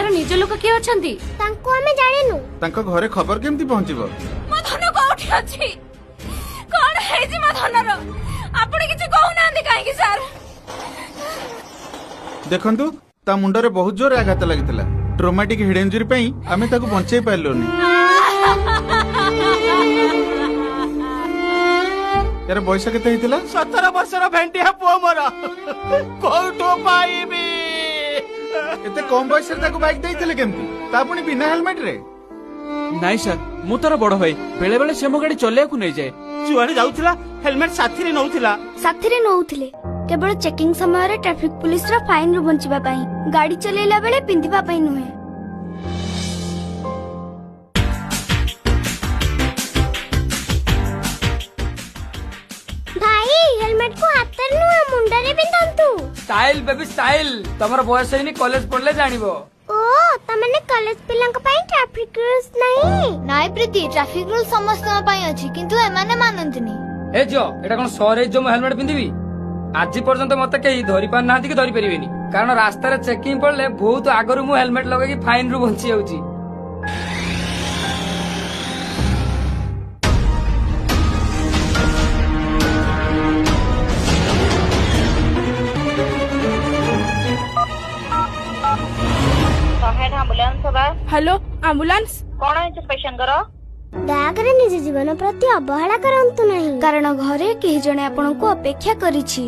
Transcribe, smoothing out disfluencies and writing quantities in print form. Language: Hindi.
तार निज लोक किए अछंती तांको हमें जानिनु तांको घरे खबर केमती पहुंचीबो मो धन कोठी अछि कोन हे जी मो धनर आपण किछ कहू नांदी काहे कि सर देखंतु ता मुंडरे बहुत जोर आघात लागितला ट्रोमेटिक हेड इंजरी पई आमे ताको बंचाई पाइलोनी यार बयस केते हितला 17 वर्षर भेंटिया पुओ मोर कोठो पाइबी एते कम बयस रे ताको बाइक देइथिले केमती ता पुनी बिना हेलमेट रे नाई सर मु तार बड़ भाई बेले बेले से मो गाड़ी चलेया को नहीं जाए जुआरे जाउथला हेलमेट साथी रे नउथला साथी रे नउथिले केवल चेकिंग समय रे ट्रैफिक पुलिस रा फाइन रु बंचिबा पई गाड़ी चलेला बेले पिंधिबा पई नुहे भाई हेलमेट को हाथ नु मुंडा रे पिंधंतु स्टाइल बेबी स्टाइल तमर बयस हेनी कॉलेज पढ़ले जानिबो ओ तमने कॉलेज पिलांक पई ट्रैफिक रूल्स नहीं नाई प्रीति ट्रैफिक रूल समस्त पई अछि किंतु एमाने मानंतनी ए जो एटा कोन सरे जो हेलमेट पिंदिबी आज पर्यंत मते केही धरि पार नांती कि धरि परिबेनी कारण रास्ता रे चेकिंग पड़ले बहुत आगरु मु हेलमेट लगे कि फाइन रु बंची जाउची हेलो एम्बुलेंस कौन है पेशेंट दयाकरे निज जीवन प्रति अवहेला करंतु नहीं कारण घरे केही जणे आपनको अपेक्षा करिछि